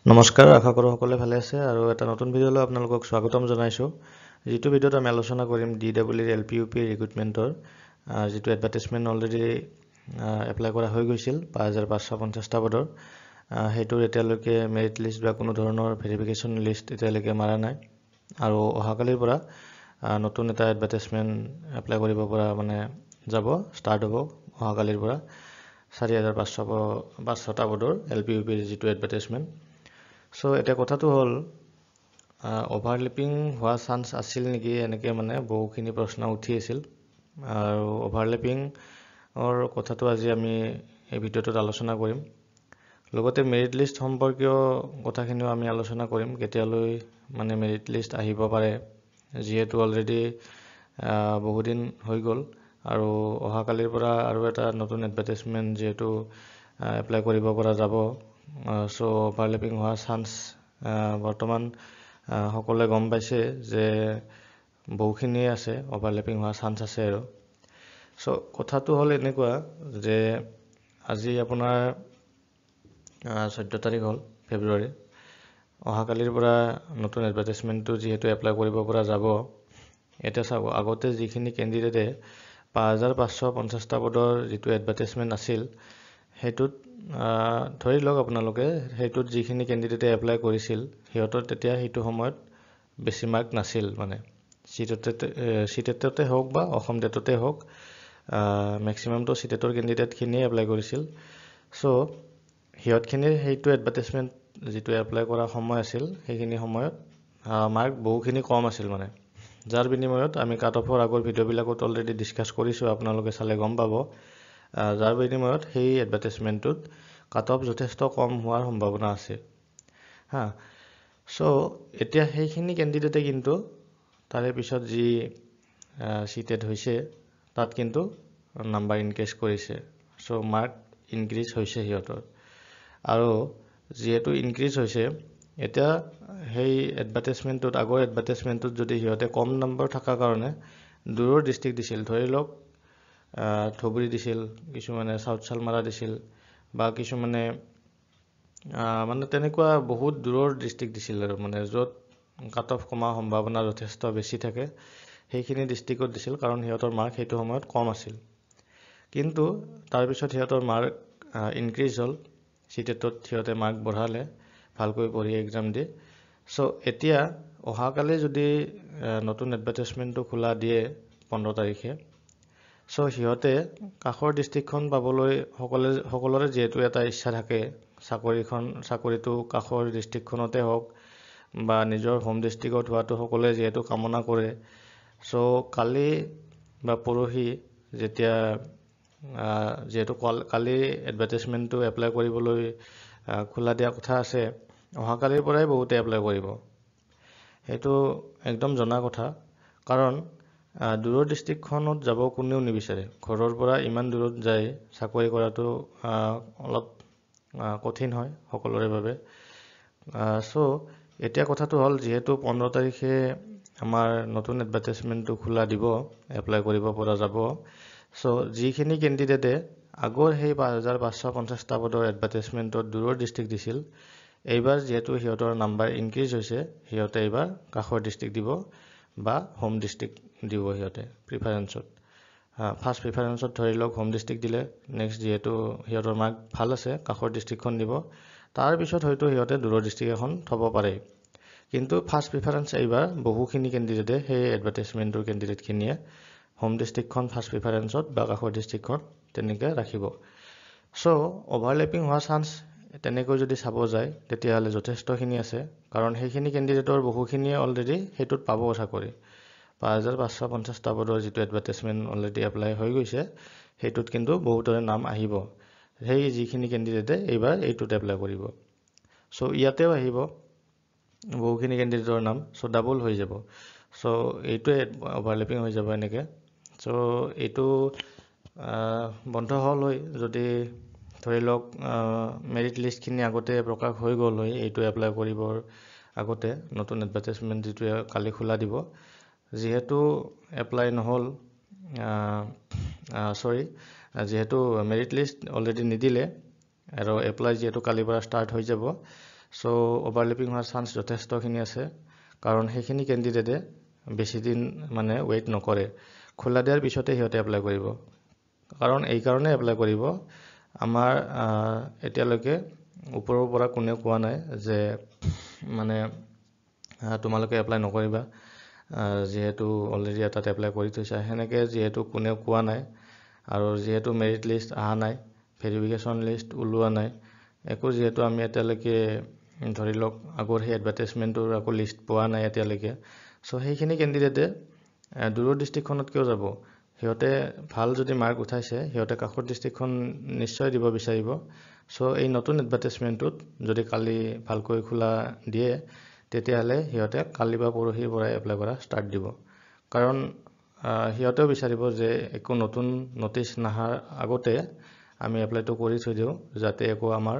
নমস্কাৰ, আশা কৰোঁ সকলোৱে ভালে আছে আৰু এটা নতুন ভিডিঅ'লৈ আপোনালোকক স্বাগতম জনাইছোঁ। যিটো ভিডিঅ'ত আমি আলোচনা কৰিম DWR LPUP ৰিক্ৰুটমেণ্টৰ যিটো এডভাৰটাইজমেণ্ট অলৰেডি এপ্লাই কৰা হৈ গৈছিল 5550টা পদৰ। সেইটোৰ এতিয়ালৈকে মেৰিট লিষ্ট বা কোনো ধৰণৰ ভেৰিফিকেশ্যন লিষ্ট এতিয়ালৈকে মাৰা নাই আৰু অহাকালিৰ পৰা নতুন এটা এডভাৰটাইজমেণ্ট এপ্লাই কৰিব পৰা যাব ষ্টাৰ্ট হ'ব অহাকালিৰ পৰা 4500টা পদৰ LPUP যিটো এডভাৰটাইজমেণ্ট। সো এতিয়া কথাটো হ'ল অভাৰলেপিং হোৱা চান্স আছিল নেকি, এনেকৈ বহুখিনি প্ৰশ্ন উঠি আছিল আৰু অভাৰলেপিঙৰ কথাটো আজি আমি এই ভিডিঅ'টোত আলোচনা কৰিম। লগতে মেৰিট লিষ্ট সম্পৰ্কীয় কথাখিনিও আমি আলোচনা কৰিম, কেতিয়ালৈ মেৰিট লিষ্ট আহিব পাৰে, যিহেতু অলৰেডি বহুদিন হৈ গ'ল আৰু অহাকালিৰ পৰা আৰু এটা নতুন এডভাৰটাইজমেণ্ট যিহেতু এপ্লাই কৰিব পৰা যাব। সো অভাৰলেপিং হোৱা চান্স বৰ্তমান সকলোৱে গম পাইছে যে বহুখিনি আছে, অভাৰলেপিং হোৱা চান্স আছে আৰু। সো কথাটো হ'ল এনেকুৱা যে আজি আপোনাৰ 14 তাৰিখ হ'ল ফেব্ৰুৱাৰী। অহাকালিৰ পৰা নতুন এডভাৰটাইজমেণ্টটো যিহেতু এপ্লাই কৰিব পৰা যাব। এতিয়া চাব, আগতে যিখিনি কেণ্ডিডেটে 5550টা পদৰ যিটো এডভাৰটাইজমেণ্ট আছিল সেইটোত ধৰি লওক আপোনালোকে সেইটোত যিখিনি কেণ্ডিডেটে এপ্লাই কৰিছিল সিহঁতৰ তেতিয়া সেইটো সময়ত বেছি মাৰ্ক নাছিল, চিটেটতে হওক বা অসম টেটতে হওক, মেক্সিমামটো চিটেটৰ কেণ্ডিডেটখিনিয়ে এপ্লাই কৰিছিল। সো সিহঁতখিনিৰ সেইটো এডভাৰটাইজমেণ্ট যিটো এপ্লাই কৰা সময় আছিল সেইখিনি সময়ত মাৰ্ক বহুখিনি কম আছিল, যাৰ বিনিময়ত আমি কাট অফৰ আগৰ ভিডিঅ'বিলাকত অলৰেডি ডিছকাছ কৰিছোঁ, আপোনালোকে চালে গম পাব। যাৰ বিনিময়ত সেই এডভাৰটাইজমেণ্টটোত কাট অফ যথেষ্ট কম হোৱাৰ সম্ভাৱনা আছে। সো এতিয়া সেইখিনি কেণ্ডিডেটে কিন্তু তাৰে পিছত যি চিটেড হৈছে তাত কিন্তু নাম্বাৰ ইনক্ৰিজ কৰিছে। সো মাৰ্ক ইনক্ৰিজ হৈছে সিহঁতৰ, আৰু যিহেতু ইনক্ৰিজ হৈছে এতিয়া সেই এডভাৰটাইজমেণ্টটোত আগৰ এডভাৰটাইজমেণ্টটোত যদি সিহঁতে কম নম্বৰ থকাৰ কাৰণে দূৰৰ ডিষ্ট্ৰিক্ট দিছিল, ধৰি লওক ধুবুৰী দিছিল, কিছুমানে চাউথ চালমাৰা দিছিল বা কিছুমানে তেনেকুৱা বহুত দূৰৰ ডিষ্ট্ৰিক্ট দিছিল আৰু য'ত কাট অফ কমাৰ সম্ভাৱনা যথেষ্ট বেছি থাকে সেইখিনি ডিষ্ট্ৰিক্টত দিছিল, কাৰণ সিহঁতৰ মাৰ্ক সেইটো সময়ত কম আছিল। কিন্তু তাৰপিছত সিহঁতৰ মাৰ্ক ইনক্ৰিজ হ'ল, চিটেটত সিহঁতে মাৰ্ক বঢ়ালে ভালকৈ পঢ়ি এক্সাম দি। সো এতিয়া অহাকালি যদি নতুন এডভাৰটাইজমেণ্টটো খোলা দিয়ে 15 তাৰিখে, সো সিহঁতে কাষৰ ডিষ্ট্ৰিক্টখন পাবলৈ সকলোৰে যিহেতু এটা ইচ্ছা থাকে, চাকৰিটো কাষৰ ডিষ্ট্ৰিক্টখনতে হওক বা নিজৰ হোম ডিষ্ট্ৰিক্টত হোৱাটো সকলোৱে যিহেতু কামনা কৰে। সো কালি বা পৰহি যিহেতু কালি এডভাৰটাইজমেণ্টটো এপ্লাই কৰিবলৈ খোলা দিয়া কথা আছে, অহাকালিৰ পৰাই বহুতে এপ্লাই কৰিব, সেইটো একদম জনা কথা। কাৰণ দূৰৰ ডিষ্ট্ৰিক্টখনত যাব কোনেও নিবিচাৰে, ঘৰৰ পৰা ইমান দূৰত যায় চাকৰি কৰাটো অলপ কঠিন হয় সকলোৰে বাবে। সো এতিয়া কথাটো হ'ল, যিহেতু 15 তাৰিখে আমাৰ নতুন এডভাৰটাইজমেণ্টটো খোলা দিব, এপ্লাই কৰিব পৰা যাব। সো যিখিনি কেণ্ডিডেটে আগৰ সেই 5550টা পদৰ এডভাৰটাইজমেণ্টত দূৰৰ ডিষ্ট্ৰিক্ট দিছিল, এইবাৰ যিহেতু সিহঁতৰ নাম্বাৰ ইনক্ৰিজ হৈছে, সিহঁতে এইবাৰ কাষৰ ডিষ্ট্ৰিক্ট দিব বা হোম ডিষ্ট্ৰিক্ট দিব সিহঁতে প্ৰিফাৰেঞ্চত। ফাৰ্ষ্ট প্ৰিফাৰেঞ্চত ধৰি লওক হোম ডিষ্ট্ৰিক্ট দিলে, নেক্সট যিহেতু সিহঁতৰ মাৰ্ক ভাল আছে কাষৰ ডিষ্ট্ৰিক্টখন দিব, তাৰপিছত হয়তো সিহঁতে দূৰৰ ডিষ্ট্ৰিক্ট এখন থ'ব পাৰে। কিন্তু ফাৰ্ষ্ট প্ৰিফাৰেঞ্চ এইবাৰ বহুখিনি কেণ্ডিডেটে সেই এডভাৰটাইজমেণ্টৰ কেণ্ডিডেটখিনিয়ে হোম ডিষ্ট্ৰিক্টখন ফাৰ্ষ্ট প্ৰিফাৰেঞ্চত বা কাষৰ ডিষ্ট্ৰিক্টখন তেনেকৈ ৰাখিব। সো অভাৰলেপিং হোৱা চান্স তেনেকৈ যদি চাব যায় তেতিয়াহ'লে যথেষ্টখিনি আছে, কাৰণ সেইখিনি কেণ্ডিডেটৰ বহুখিনিয়ে অলৰেডি সেইটোত পাব চাকৰি। 5550টা পদৰ যিটো এডভাৰটাইজমেণ্ট অলৰেডি এপ্লাই হৈ গৈছে সেইটোত কিন্তু বহুতৰে নাম আহিব, সেই যিখিনি কেণ্ডিডেটে এইবাৰ এইটোত এপ্লাই কৰিব। সো ইয়াতেও আহিব বহুখিনি কেণ্ডিডেটৰ নাম, সো ডাবল হৈ যাব। সো এইটোৱে অভাৰলেপিং হৈ যাব এনেকৈ। সো এইটো বন্ধ হ'ল হয় যদি ধৰি লওক মেৰিট লিষ্টখিনি আগতে প্ৰকাশ হৈ গ'ল হয়, এইটো এপ্লাই কৰিবৰ আগতে নতুন এডভাৰটাইজমেণ্ট যিটোৱে কালি খোলা দিব। যিহেতু এপ্লাই নহ'ল, যিহেতু মেৰিট লিষ্ট অলৰেডি নিদিলে আৰু এপ্লাই যিহেতু কালিৰ পৰা ষ্টাৰ্ট হৈ যাব, সো ওভাৰলেপিং হোৱাৰ চান্স যথেষ্টখিনি আছে, কাৰণ সেইখিনি কেণ্ডিডেটে বেছি দিন মানে ৱেইট নকৰে, খোলা দিয়াৰ পিছতে সিহঁতে এপ্লাই কৰিব। কাৰণ এই কাৰণে এপ্লাই কৰিব, আমাৰ এতিয়ালৈকে ওপৰৰ পৰা কোনেও কোৱা নাই যে মানে তোমালোকে এপ্লাই নকৰিবা, যিহেতু অলৰেডি এটাত এপ্লাই কৰি থৈছা, সেনেকৈ যিহেতু কোনেও কোৱা নাই। আৰু যিহেতু মেৰিট লিষ্ট অহা নাই, ভেৰিফিকেশ্যন লিষ্ট ওলোৱা নাই, একো যিহেতু আমি এতিয়ালৈকে ধৰি লওক আগৰ সেই এডভাৰটাইজমেণ্টৰ আকৌ লিষ্ট পোৱা নাই এতিয়ালৈকে। চ' সেইখিনি কেণ্ডিডেটে দূৰৰ ডিষ্ট্ৰিক্টখনত কিয় যাব? সিহঁতে ভাল যদি মাৰ্ক উঠাইছে, সিহঁতে কাষৰ ডিষ্ট্ৰিক্টখন নিশ্চয় দিব বিচাৰিব। চ' এই নতুন এডভাৰটাইজমেণ্টটোত যদি কালি ভালকৈ খোলা দিয়ে, তেতিয়াহ'লে সিহঁতে কালি বা পৰহিৰ পৰাই এপ্লাই কৰা ষ্টাৰ্ট দিব। কাৰণ সিহঁতেও বিচাৰিব যে একো নতুন নটিচ নাহাৰ আগতে আমি এপ্লাইটো কৰি থৈ দিওঁ, যাতে একো আমাৰ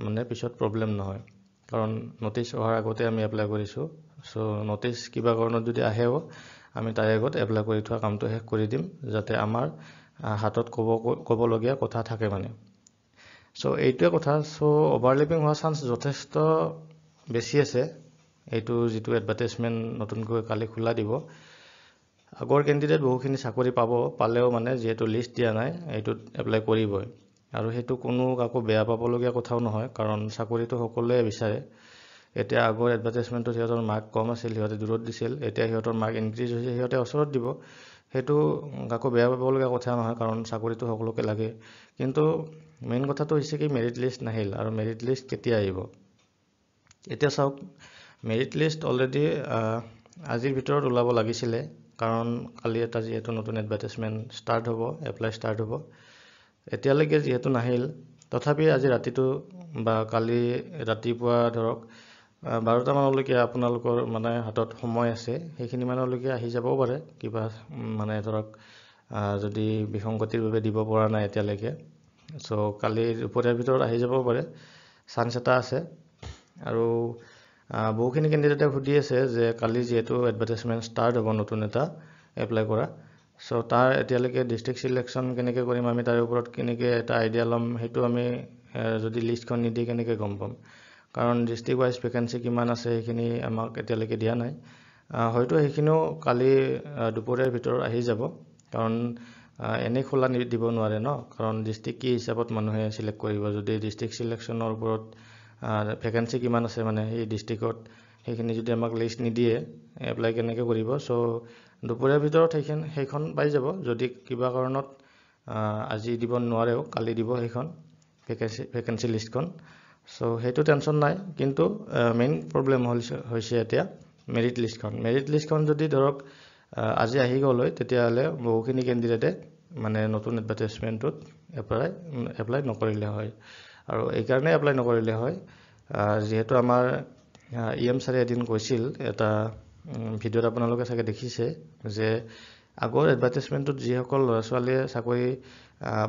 মানে পিছত প্ৰব্লেম নহয়। কাৰণ নটিচ অহাৰ আগতে আমি এপ্লাই কৰিছোঁ, চ' নটিচ কিবা কাৰণত যদি আহেও আমি তাৰে আগত এপ্লাই কৰি থোৱা কামটো শেষ কৰি দিম, যাতে আমাৰ হাতত ক'বলগীয়া কথা থাকে মানে। চ' এইটোৱে কথা। চ' অভাৰলেপিং হোৱাৰ চান্স যথেষ্ট বেছি আছে। এইটো যিটো এডভাৰটাইজমেণ্ট নতুনকৈ কালি খোলা দিব, আগৰ কেণ্ডিডেট বহুখিনি চাকৰি পালেও মানে যিহেতু লিষ্ট দিয়া নাই, এইটোত এপ্লাই কৰিবই। আৰু সেইটো কোনো কাকো বেয়া পাবলগীয়া কথাও নহয়, কাৰণ চাকৰিটো সকলোৱে বিচাৰে। এতিয়া আগৰ এডভাৰটাইজমেণ্টত সিহঁতৰ মাৰ্ক কম আছিল, সিহঁতে দূৰত দিছিল, এতিয়া সিহঁতৰ মাৰ্ক ইনক্ৰিজ হৈছে, সিহঁতে ওচৰত দিব। সেইটো কাকো বেয়া পাবলগীয়া কথা নহয়, কাৰণ চাকৰিটো সকলোকে লাগে। কিন্তু মেইন কথাটো হৈছে কি, মেৰিট লিষ্ট নাহিল। আৰু মেৰিট লিষ্ট কেতিয়া আহিব? এতিয়া চাওক, মেৰিট লিষ্ট অলৰেডি আজিৰ ভিতৰত ওলাব লাগিছিলে, কাৰণ কালি এটা যিহেতু নতুন এডভাৰটাইজমেণ্ট ষ্টাৰ্ট হ'ব, এপ্লাই ষ্টাৰ্ট হ'ব। এতিয়ালৈকে যিহেতু নাহিল, তথাপি আজি ৰাতিটো বা কালি ৰাতিপুৱা ধৰক 12টা মানলৈকে আপোনালোকৰ মানে হাতত সময় আছে, সেইখিনি মানলৈকে আহি যাবও পাৰে। কিবা মানে ধৰক যদি বিসংগতিৰ বাবে দিব পৰা নাই এতিয়ালৈকে, চ' কালি দুপৰীয়াৰ ভিতৰত আহি যাবও পাৰে, চান্স এটা আছে। আৰু বহুখিনি কেণ্ডিডেটে সুধি আছে যে কালি যিহেতু এডভাৰটাইজমেণ্ট ষ্টাৰ্ট হ'ব নতুন এটা এপ্লাই কৰা, চ' তাৰ এতিয়ালৈকে ডিষ্ট্ৰিক্ট চিলেকশ্যন কেনেকৈ কৰিম, আমি তাৰে ওপৰত কেনেকৈ এটা আইডিয়া ল'ম, সেইটো আমি যদি লিষ্টখন নিদি কেনেকৈ গম পাম? কাৰণ ডিষ্ট্ৰিক্ট ৱাইজ ভেকেঞ্চি কিমান আছে সেইখিনি আমাক এতিয়ালৈকে দিয়া নাই। হয়তো সেইখিনিও কালি দুপৰীয়াৰ ভিতৰত আহি যাব, কাৰণ এনেই খোলা দিব নোৱাৰে ন, কাৰণ ডিষ্ট্ৰিক্ট কি হিচাপত মানুহে চিলেক্ট কৰিব, যদি ডিষ্ট্ৰিক্ট চিলেকশ্যনৰ ওপৰত ভেকেঞ্চি কিমান আছে মানে সেই ডিষ্ট্ৰিক্টত, সেইখিনি যদি আমাক লিষ্ট নিদিয়ে এপ্লাই কেনেকৈ কৰিব? চ' দুপৰীয়াৰ ভিতৰত সেইখন পাই যাব। যদি কিবা কাৰণত আজি দিব নোৱাৰেও, কালি দিব সেইখন ভেকেঞ্চি লিষ্টখন। চ' সেইটো টেনশ্যন নাই। কিন্তু মেইন প্ৰব্লেম হৈছে এতিয়া মেৰিট লিষ্টখন। মেৰিট লিষ্টখন যদি ধৰক আজি আহি গ'ল হয়, তেতিয়াহ'লে বহুখিনি কেণ্ডিডেটে মানে নতুন এডভাৰটাইজমেণ্টটোত এপ্লাই নকৰিলে হয়। আৰু এইকাৰণে এপ্লাই নকৰিলে হয়, যিহেতু আমাৰ EM ছাৰে এদিন কৈছিল, এটা ভিডিঅ'ত আপোনালোকে চাগে দেখিছে, যে আগৰ এডভাৰটাইজমেণ্টটোত যিসকল ল'ৰা ছোৱালীয়ে চাকৰি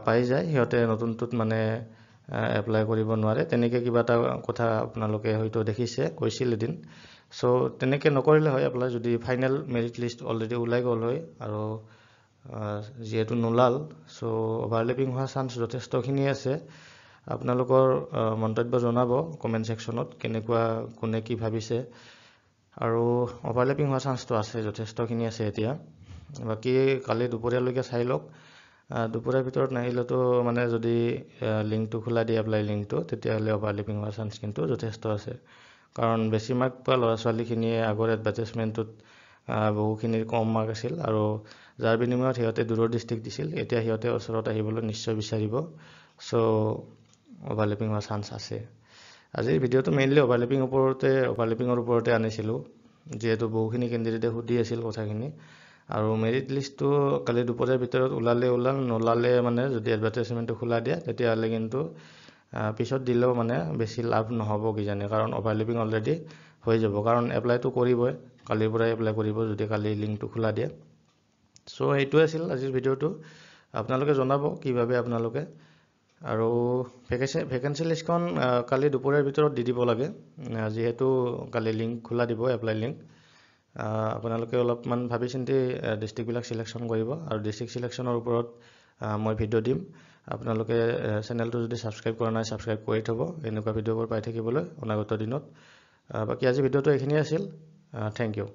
পাই যায়, সিহঁতে নতুনটোত মানে এপ্লাই কৰিব নোৱাৰে, তেনেকৈ কিবা এটা কথা আপোনালোকে হয়তো দেখিছে, কৈছিল এদিন। চ' তেনেকৈ নকৰিলে হয় এপ্লাই, যদি ফাইনেল মেৰিট লিষ্ট অলৰেডি ওলাই গ'ল হয়। আৰু যিহেতু নোলাল, চ' অভাৰলেপিং হোৱাৰ চান্স যথেষ্টখিনি আছে। আপোনালোকৰ মন্তব্য জনাব কমেণ্ট ছেকশ্যনত, কেনেকুৱা কোনে কি ভাবিছে। আৰু অভাৰলেপিং হোৱাৰ চান্সটো আছে, যথেষ্টখিনি আছে এতিয়া। বাকী কালি দুপৰীয়ালৈকে চাই লওক, দুপৰীয়াৰ ভিতৰত নাহিলেতো মানে যদি লিংকটো খোলা দিয়ে এপ্লাই লিংকটো, তেতিয়াহ'লে অভাৰলেপিং হোৱাৰ চান্স কিন্তু যথেষ্ট আছে। কাৰণ বেছি মাৰ্ক পোৱা ল'ৰা ছোৱালীখিনিয়ে আগৰ এডভাৰটাইজমেণ্টটোত বহুখিনিৰ কম মাৰ্ক আছিল, আৰু যাৰ বিনিময়ত সিহঁতে দূৰৰ ডিষ্ট্ৰিক্ট দিছিল, এতিয়া সিহঁতে ওচৰত আহিবলৈ নিশ্চয় বিচাৰিব। চ' অভাৰলেপিং হোৱাৰ চান্স আছে। আজিৰ ভিডিঅ'টো মেইনলি অভাৰলেপিঙৰ ওপৰতে আনিছিলোঁ, যিহেতু বহুখিনি কেণ্ডিডেটে সুধি আছিল কথাখিনি। আৰু মেৰিট লিষ্টটো কালি দুপৰীয়াৰ ভিতৰত ওলালে নোলালে মানে যদি এডভাৰটাইজমেণ্টটো খোলা দিয়ে, তেতিয়াহ'লে কিন্তু পিছত দিলেও মানে বেছি লাভ নহ'ব কিজানি, কাৰণ অভাৰলেপিং অলৰেডি হৈ যাব। কাৰণ এপ্লাইটো কৰিবই, কালিৰ পৰাই এপ্লাই কৰিব যদি কালি লিংকটো খোলা দিয়ে। চ' সেইটোৱে আছিল আজিৰ ভিডিঅ'টো। আপোনালোকে জনাব কি ভাবে আপোনালোকে। আৰু ভেকেঞ্চি লিষ্টখন কালি দুপৰীয়াৰ ভিতৰত দি দিব লাগে, যিহেতু কালি লিংক খোলা দিব, এপ্লাই লিংক। আপোনালোকে অলপমান ভাবি চিন্তি ডিষ্ট্ৰিক্টবিলাক চিলেকশ্যন কৰিব, আৰু ডিষ্ট্ৰিক্ট চিলেকশ্যনৰ ওপৰত মই ভিডিঅ' দিম। আপোনালোকে চেনেলটো যদি ছাবস্ক্ৰাইব কৰা নাই ছাবস্ক্ৰাইব কৰি থ'ব এনেকুৱা ভিডিঅ'বোৰ পাই থাকিবলৈ অনাগত দিনত। বাকী আজি ভিডিঅ'টো এইখিনিয়ে আছিল। Thank U.